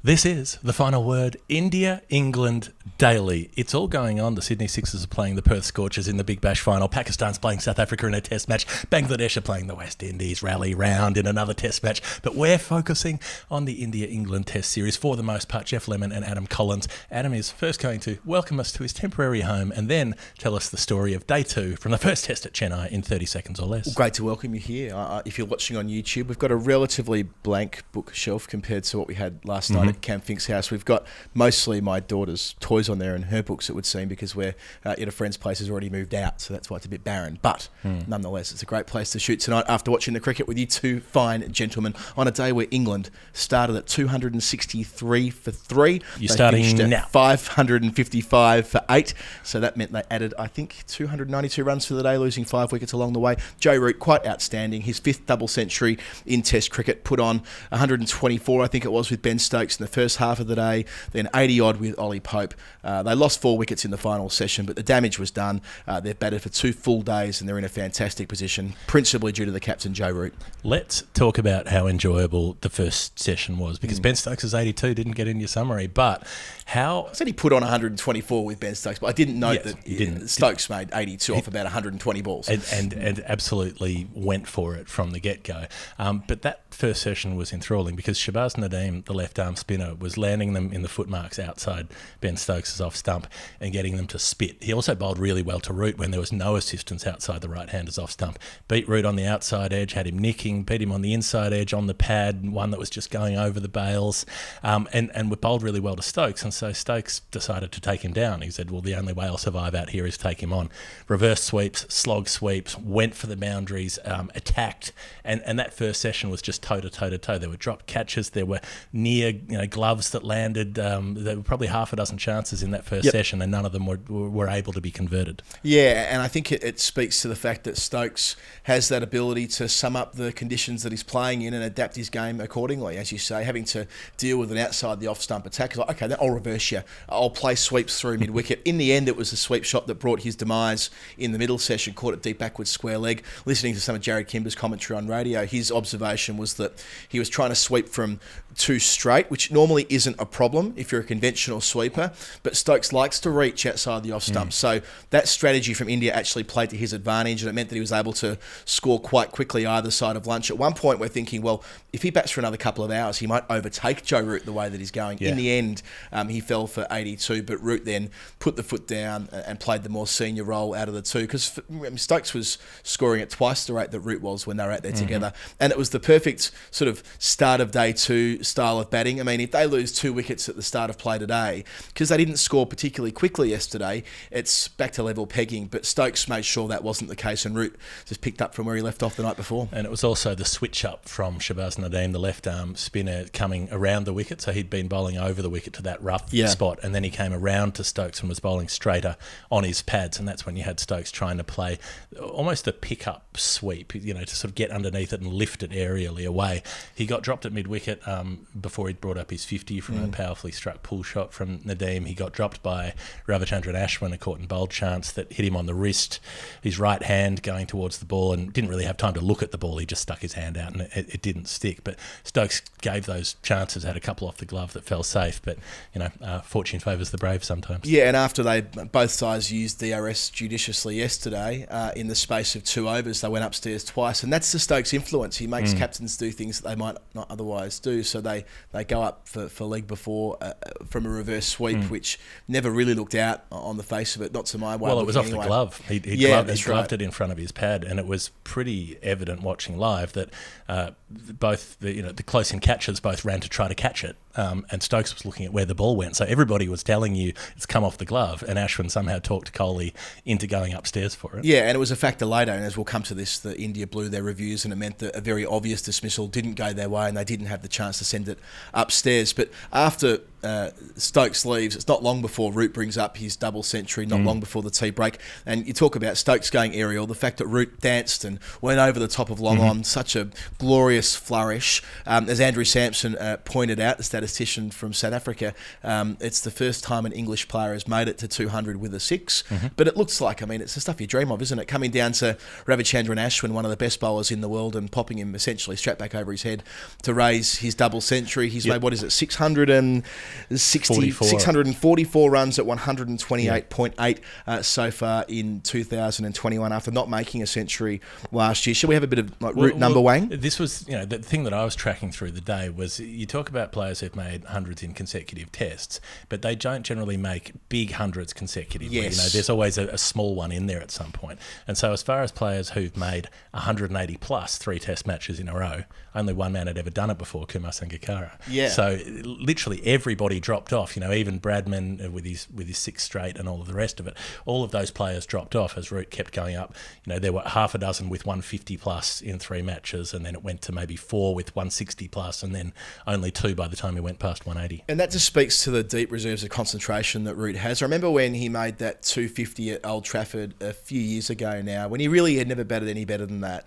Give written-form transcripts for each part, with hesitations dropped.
This is the final word. India, England, daily. It's all going on. The Sydney Sixers are playing the Perth Scorchers in the Big Bash final. Pakistan's playing South Africa in a test match. Bangladesh are playing the West Indies rally round in another test match. But we're focusing on the India-England test series for the most part. Geoff Lemon and Adam Collins. Adam is first going to welcome us to his temporary home and then tell us the story of day two from the first test at Chennai in 30 seconds or less. Well, great to welcome you here. If you're watching on YouTube, we've got a relatively blank bookshelf compared to what we had last night at Cam Fink's house. We've got mostly my daughter's toys on there and her books, it would seem, because we're at a friend's place has already moved out, so that's why it's a bit barren. But nonetheless, it's a great place to shoot tonight after watching the cricket with you two fine gentlemen on a day where England started at 263 for 3. You're starting at now. 555 for 8, so that meant they added, I think, 292 runs for the day, losing 5 wickets along the way. Joe Root, quite outstanding. His 5th double century in Test cricket, put on 124, I think it was, with Ben Stokes in the first half of the day, then 80-odd with Ollie Pope. They lost 4 wickets in the final session, but the damage was done. They've batted for 2 full days, and they're in a fantastic position, principally due to the captain, Joe Root. Let's talk about how enjoyable the first session was, because Ben Stokes' 82 didn't get in your summary, but how... I said he put on 124 with Ben Stokes, but I didn't note that Stokes made 82 off about 120 balls. And absolutely went for it from the get-go. But that first session was enthralling because Shahbaz Nadeem, the left-arm spinner, was landing them in the footmarks outside Ben Stokes' off stump and getting them to spit. He also bowled really well to Root when there was no assistance outside the right-hander's off stump. Beat Root on the outside edge, had him nicking, beat him on the inside edge on the pad, one that was just going over the bails, and we bowled really well to Stokes. And so Stokes decided to take him down. He said, well, the only way I'll survive out here is take him on. Reverse sweeps, slog sweeps, went for the boundaries, attacked, and that first session was just toe-to-toe-to-toe. There were dropped catches, there were near gloves that landed. There were probably half a dozen chances in that first session, and none of them were able to be converted. Yeah, and I think it speaks to the fact that Stokes has that ability to sum up the conditions that he's playing in and adapt his game accordingly. As you say, having to deal with an outside the off-stump attack, he's like, okay, then I'll reverse you. I'll play sweeps through mid-wicket. In the end, it was a sweep shot that brought his demise in the middle session, caught it deep backwards square leg. Listening to some of Jared Kimber's commentary on radio, his observation was that he was trying to sweep from 2 straight, which normally isn't a problem if you're a conventional sweeper, but Stokes likes to reach outside the off stump. So that strategy from India actually played to his advantage, and it meant that he was able to score quite quickly either side of lunch. At one point, we're thinking, well, if he bats for another couple of hours, he might overtake Joe Root the way that he's going. In the end, he fell for 82, but Root then put the foot down and played the more senior role out of the two, because Stokes was scoring at twice the rate that Root was when they were out there together, and it was the perfect sort of start of day 2 style of batting. I mean, if they lose 2 wickets at the start of play today, because they didn't score particularly quickly yesterday, it's back to level pegging, but Stokes made sure that wasn't the case, and Root just picked up from where he left off the night before. And it was also the switch up from Shahbaz Nadeem, the left-arm spinner, coming around the wicket, so he'd been bowling over the wicket to that rough spot, and then he came around to Stokes and was bowling straighter on his pads, and that's when you had Stokes trying to play almost a pick-up sweep, to sort of get underneath it and lift it aerially away. He got dropped at mid-wicket before he'd brought up his 50 from a powerfully struck pull shot from Nadeem. He got dropped by Ravichandran Ashwin, a caught and bowled chance that hit him on the wrist, his right hand going towards the ball, and didn't really have time to look at the ball. He just stuck his hand out and it didn't stick. But Stokes gave those chances, had a couple off the glove that fell safe, but fortune favours the brave sometimes. Yeah, and after both sides used DRS judiciously yesterday, in the space of 2 overs, they went upstairs twice, and that's the Stokes influence. He makes captains do things that they might not otherwise do, so they go up for leg before from a reverse sweep, which never really looked out on the face of it, not to my way. Well, it was off the glove. He gloved it in front of his pad, and it was pretty evident watching live that both the close-in catchers both ran to try to catch it, and Stokes was looking at where the ball went. So everybody was telling you it's come off the glove, and Ashwin somehow talked Kohli into going upstairs for it. Yeah, and it was a factor later, and as we'll come to this, the India blew their reviews, and it meant that a very obvious dismissal didn't go their way, and they didn't have the chance to send it upstairs. But after Stokes leaves, it's not long before Root brings up his double century, not long before the tea break. And you talk about Stokes going aerial, the fact that Root danced and went over the top of long on, such a glorious flourish. As Andrew Sampson pointed out, the statistician from South Africa, it's the first time an English player has made it to 200 with a six. But it looks like, it's the stuff you dream of, isn't it? Coming down to Ravichandran Ashwin, one of the best bowlers in the world, and popping him essentially straight back over his head to raise his double century. He's made, 644 runs at 128.8 so far in 2021 after not making a century last year. Should we have a bit of Root number wang? This was, the thing that I was tracking through the day was you talk about players who've made hundreds in consecutive tests, but they don't generally make big hundreds consecutively. Yes. There's always a small one in there at some point. And so as far as players who've made 180 plus 3 test matches in a row, only one man had ever done it before, Kumar Sangakkara. Yeah. So literally everybody dropped off. Even Bradman with his 6 straight and all of the rest of it. All of those players dropped off as Root kept going up. There were half a dozen with 150 plus in 3 matches, and then it went to maybe 4 with 160 plus, and then only 2 by the time he went past 180. And that just speaks to the deep reserves of concentration that Root has. I remember when he made that 250 at Old Trafford a few years ago now, when he really had never batted any better than that.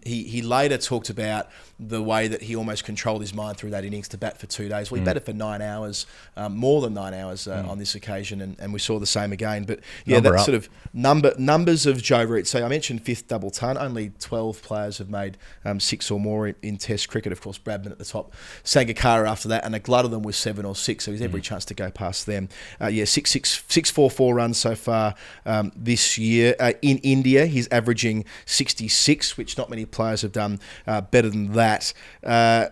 He later talked about the way that he almost controlled his mind through that innings to bat for 2 days. Well, he batted for 9 hours, more than 9 hours on this occasion, and we saw the same again. But yeah, that sort of numbers of Joe Root. So I mentioned 5th double ton. Only 12 players have made 6 or more in Test cricket. Of course, Bradman at the top, Sangakkara after that, and a glut of them with 7 or 6. So he's every chance to go past them. 644 runs so far this year. In India, he's averaging 66, which not many players have done better than that.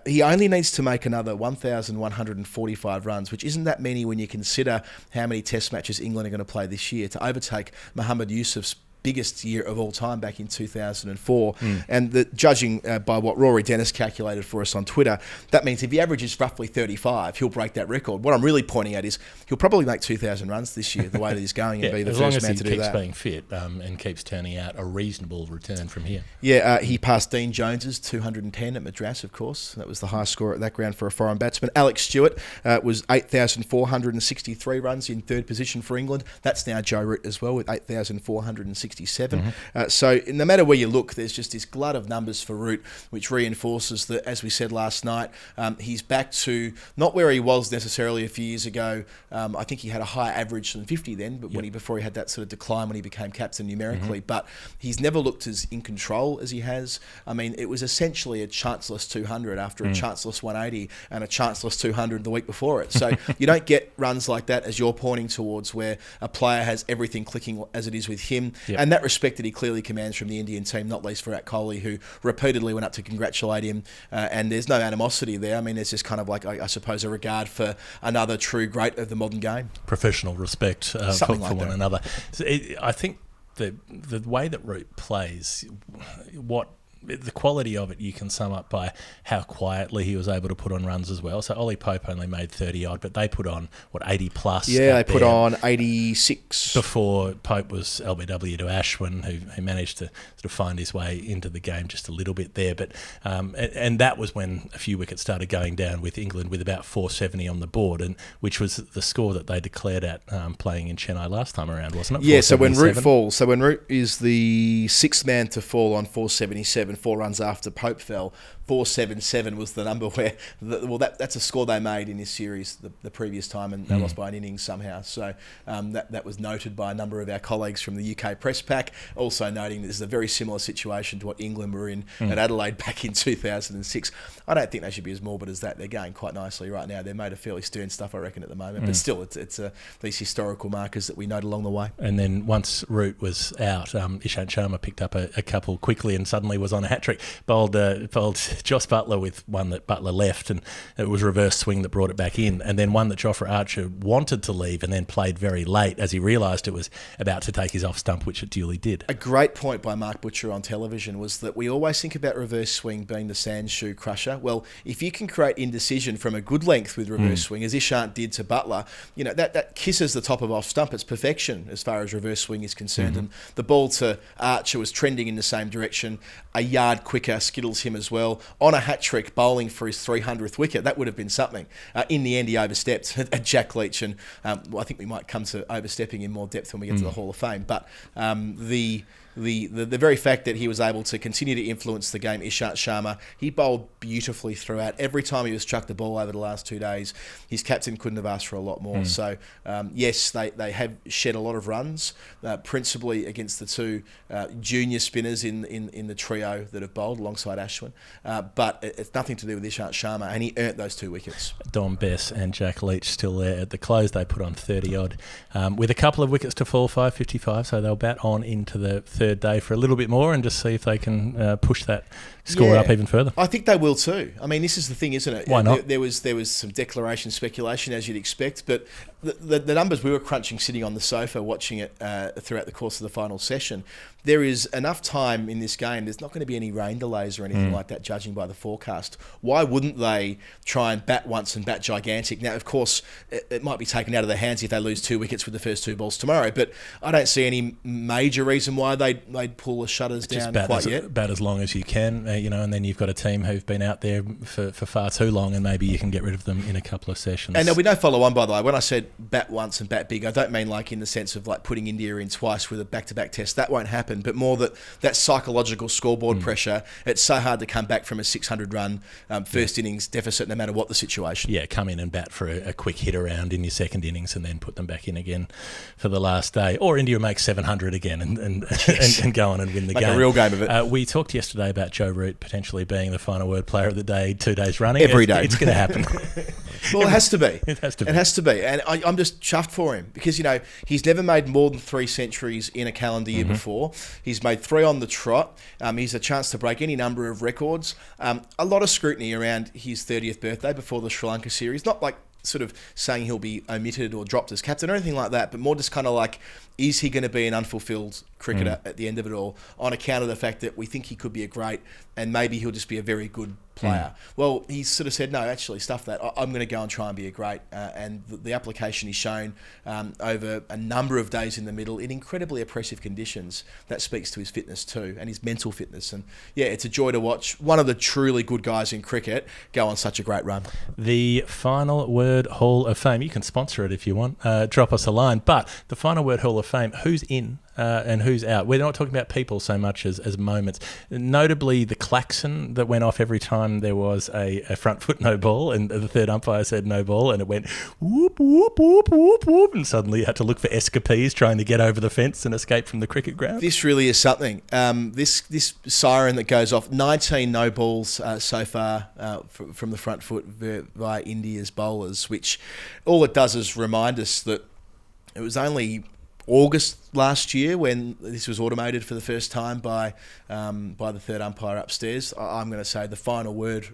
He only needs to make another 1,145 runs, which isn't that many when you consider how many Test matches England are going to play this year, to overtake Mohammad Yusuf's biggest year of all time back in 2004. And judging by what Rory Dennis calculated for us on Twitter, that means if he averages roughly 35, he'll break that record. What I'm really pointing at is he'll probably make 2,000 runs this year, the way that he's going, and be the first man to do that. As long as he keeps being fit and keeps turning out a reasonable return from here. Yeah, he passed Dean Jones's 210 at Madras, of course. That was the highest score at that ground for a foreign batsman. Alex Stewart was 8,463 runs in 3rd position for England. That's now Joe Root as well with 8,467. So no matter where you look, there's just this glut of numbers for Root, which reinforces that, as we said last night, he's back to not where he was necessarily a few years ago. I think he had a higher average than 50 then, but before he had that sort of decline when he became captain numerically. But he's never looked as in control as he has. It was essentially a chanceless 200 after a chanceless 180 and a chanceless 200 the week before it. So you don't get runs like that, as you're pointing towards, where a player has everything clicking as it is with him. And that respect that he clearly commands from the Indian team, not least Virat Kohli, who repeatedly went up to congratulate him. And there's no animosity there. There's just kind of like, I suppose, a regard for another true great of the modern game. Professional respect for one another. So I think the way that Root plays, the quality of it you can sum up by how quietly he was able to put on runs as well. So Ollie Pope only made 30 odd, but they put on 80 plus. Yeah, they put on 86 before Pope was LBW to Ashwin, who managed to sort of find his way into the game just a little bit there. But and that was when a few wickets started going down with England with about 470 on the board, and which was the score that they declared at playing in Chennai last time around, wasn't it? Yeah. So when Root falls, when Root is the 6th man to fall on 477. 4 runs after Pope fell, 477 was the number where that's a score they made in this series the previous time, and they lost by an innings somehow. So that was noted by a number of our colleagues from the UK press pack, also noting that this is a very similar situation to what England were in at Adelaide back in 2006. I don't think they should be as morbid as that. They're going quite nicely right now. They're made of fairly stern stuff, I reckon, at the moment. But still, it's these historical markers that we note along the way. And then once Root was out, Ishant Sharma picked up a couple quickly and suddenly was on a hat-trick. Bowled Joss Buttler with one that Buttler left, and it was reverse swing that brought it back in, and then one that Jofra Archer wanted to leave and then played very late as he realised it was about to take his off stump, which it duly did. A great point by Mark Butcher on television was that we always think about reverse swing being the sand shoe crusher. Well, if you can create indecision from a good length with reverse swing, as Ishant did to Buttler, that kisses the top of off stump. It's perfection as far as reverse swing is concerned. And the ball to Archer was trending in the same direction, a yard quicker, skittles him as well. on a hat-trick bowling for his 300th wicket. That would have been something. In the end, he overstepped at Jack Leach, and I think we might come to overstepping in more depth when we get to the Hall of Fame. But the very fact that he was able to continue to influence the game, Ishant Sharma, he bowled beautifully throughout. Every time he was struck the ball over the last 2 days, his captain couldn't have asked for a lot more. So, yes, they have shed a lot of runs, principally against the two junior spinners in the trio that have bowled alongside Ashwin. But it's nothing to do with Ishant Sharma, and he earned those 2 wickets. Dom Bess and Jack Leach still there at the close. They put on 30-odd with a couple of wickets to fall, 5:55, so they'll bat on into the third day for a little bit more and just see if they can push that score up even further. I think they will too. I mean, this is the thing, isn't it? Why not? There was some declaration speculation, as you'd expect, but the numbers we were crunching sitting on the sofa watching it throughout the course of the final session, there is enough time in this game. There's not going to be any rain delays or anything like that, judging by the forecast. Why wouldn't they try and bat once and bat gigantic? Now, of course, it might be taken out of their hands if they lose 2 wickets with the first 2 balls tomorrow, but I don't see any major reason why they'd pull the shutters down quite yet. Bat as long as you can, and then you've got a team who've been out there for far too long, and maybe you can get rid of them in a couple of sessions. And there'll be no follow-on, by the way. When I said bat once and bat big, I don't mean like in the sense of like putting India in twice with a back-to-back test. That won't happen, but more that psychological scoreboard pressure. It's so hard to come back from a 600-run first innings deficit, no matter what the situation. Yeah, come in and bat for a quick hit around in your second innings and then put them back in again for the last day. Or India make 700 again and go on and win the game. Like a real game of it. We talked yesterday about Joe Root potentially being the final word player of the day 2 days running. Every day. It's going to happen. Well, it has to be. It has to be. It has to be. And I'm just chuffed for him because, he's never made more than 3 centuries in a calendar year before. He's made 3 on the trot. He's a chance to break any number of records. A lot of scrutiny around his 30th birthday before the Sri Lanka series. Not like sort of saying he'll be omitted or dropped as captain or anything like that, but more just kind of like, is he going to be an unfulfilled cricketer at the end of it all on account of the fact that we think he could be a great and maybe he'll just be a very good player? Well, he sort of said, no, actually, stuff that. I'm going to go and try and be a great. And the application he's shown over a number of days in the middle in incredibly oppressive conditions, that speaks to his fitness too and his mental fitness. And yeah, it's a joy to watch one of the truly good guys in cricket go on such a great run. The Final Word Hall of Fame. You can sponsor it if you want. Drop us a line. But the Final Word Hall of Fame, who's in and who's out? We're not talking about people so much as moments. Notably, the klaxon that went off every time there was a front foot no ball, and the third umpire said no ball, and it went whoop, whoop, whoop, whoop, whoop, and suddenly you had to look for escapees trying to get over the fence and escape from the cricket ground. This really is something. This siren that goes off, 19 no balls so far from the front foot via India's bowlers, which all it does is remind us that it was only August last year when this was automated for the first time by the third umpire upstairs. I'm going to say the final word,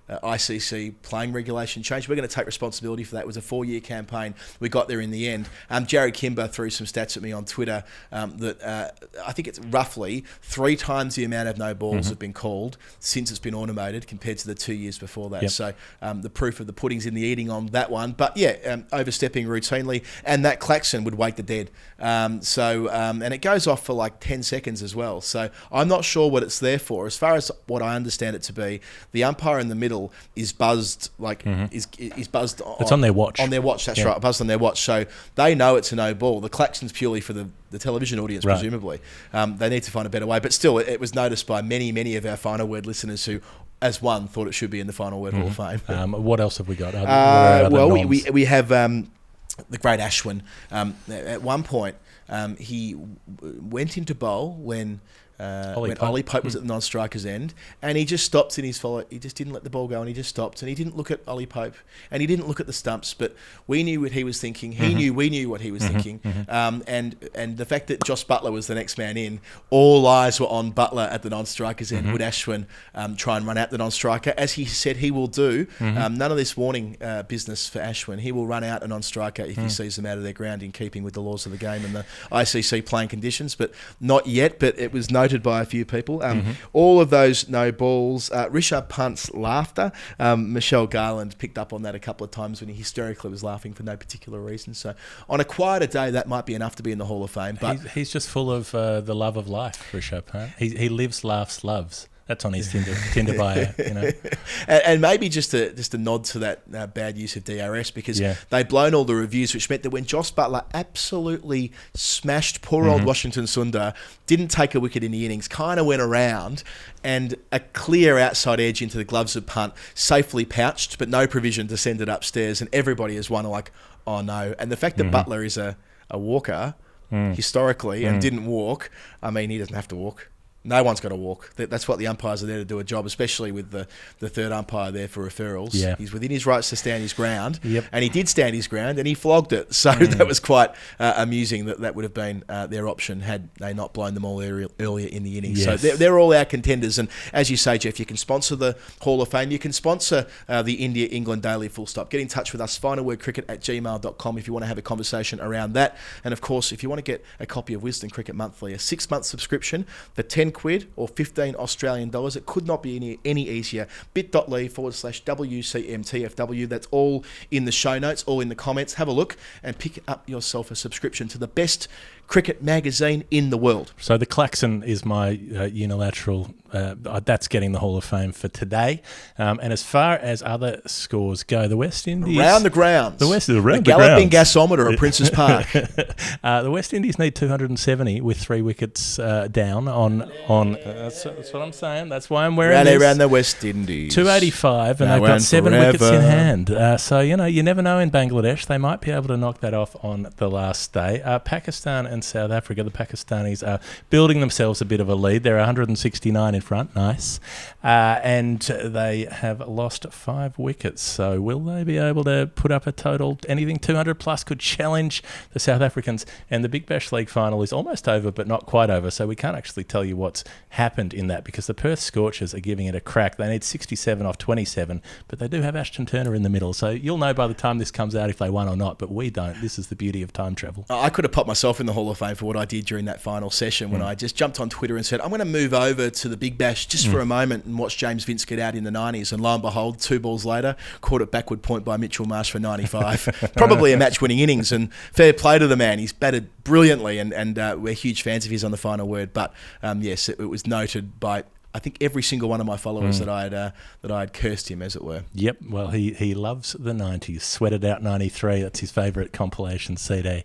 ICC playing regulation change. We're going to take responsibility for that. It was a 4-year campaign. We got there in the end. Jared Kimber threw some stats at me on Twitter that I think it's roughly 3 times the amount of no balls have been called since it's been automated compared to the 2 years before that. Yep. So the proof of the pudding's in the eating on that one. But yeah, overstepping routinely, and that klaxon would wake the dead. And it goes off for like 10 seconds as well. So I'm not sure what it's there for. As far as what I understand it to be, the umpire in the middle is buzzed, is buzzed. It's on their watch. On their watch, that's right. Buzzed on their watch. So they know it's a no ball. The klaxon's purely for the television audience, right, presumably. They need to find a better way. But still, it was noticed by many of our Final Word listeners who, as one, thought it should be in the Final Word Hall of Fame. What else have we got? We have the great Ashwin. At one point, he went into bowl when Ollie Pope was at the non-striker's end, and he just stopped in his follow. He just didn't let the ball go, and he just stopped, and he didn't look at Ollie Pope, and he didn't look at the stumps. But we knew what he was thinking. He knew we knew what he was thinking. And the fact that Josh Buttler was the next man in, all eyes were on Buttler at the non-striker's end. Would Ashwin try and run out the non-striker, as he said he will do? None of this warning business for Ashwin. He will run out a non-striker if he sees them out of their ground, in keeping with the laws of the game and the ICC playing conditions. But not yet. But it was noted by a few people. All of those no balls. Rishabh Pant's laughter. Michelle Garland picked up on that a couple of times when he hysterically was laughing for no particular reason. So on a quieter day, that might be enough to be in the Hall of Fame. But he's just full of the love of life, Rishabh Pant. He lives, laughs, loves. That's on his Tinder bio, you know. And maybe just a nod to that bad use of DRS, because they'd blown all the reviews, which meant that when Joss Buttler absolutely smashed poor old Washington Sundar, didn't take a wicket in the innings, kind of went around, and a clear outside edge into the gloves of punt, safely pouched, but no provision to send it upstairs, and everybody is wondering like, oh no. And the fact that Buttler is a walker historically and didn't walk, I mean, he doesn't have to walk. No one's got to walk. That's what the umpires are there to do a job, especially with the third umpire there for referrals. Yeah. He's within his rights to stand his ground, Yep. and he did stand his ground, and he flogged it. So that was quite amusing that would have been their option had they not blown them all earlier in the innings. Yes. So they're all our contenders. And as you say, Geoff, you can sponsor the Hall of Fame. You can sponsor the India-England Daily Full Stop. Get in touch with us, finalwordcricket@gmail.com if you want to have a conversation around that. And of course, if you want to get a copy of Wisden Cricket Monthly, a 6-month subscription for £10 or 15 Australian dollars. It could not be any easier. bit.ly/WCMTFW. That's all in the show notes, all in the comments. Have a look and pick up yourself a subscription to the best cricket magazine in the world. So the klaxon is my unilateral, that's getting the Hall of Fame for today. And as far as other scores go, the West Indies... Around the grounds. The galloping gasometer at Princes Park. The West Indies need 270 with 3 wickets down on that's what I'm saying. That's why I'm wearing this. Around the West Indies. 285, and they've got 7 wickets in hand. So, you never know in Bangladesh. They might be able to knock that off on the last day. Pakistan and South Africa, the Pakistanis are building themselves a bit of a lead. They're 169 in front. Nice. And they have lost 5 wickets. So will they be able to put up a total? Anything 200 plus could challenge the South Africans. And the Big Bash League final is almost over, but not quite over. So we can't actually tell you what's happened in that, because the Perth Scorchers are giving it a crack. They need 67 off 27, but they do have Ashton Turner in the middle. So you'll know by the time this comes out if they won or not, but we don't. This is the beauty of time travel. I could have popped myself in the Hall of Fame for what I did during that final session when I just jumped on Twitter and said, I'm going to move over to the Big Bash just for a moment and watch James Vince get out in the 90s. And lo and behold, 2 balls later, caught it backward point by Mitchell Marsh for 95. Probably a match-winning innings, and fair play to the man. He's batted brilliantly, and we're huge fans of his on the final word. But yes, it was noted by, I think, every single one of my followers that I had cursed him, as it were. Yep. Well, he loves the 90s. Sweated Out 93. That's his favourite compilation CD.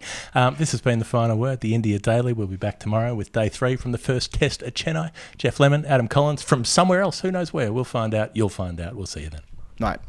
This has been the final word. The India Daily. We'll be back tomorrow with day 3 from the first test at Chennai. Geoff Lemon, Adam Collins from somewhere else. Who knows where? We'll find out. You'll find out. We'll see you then. Night.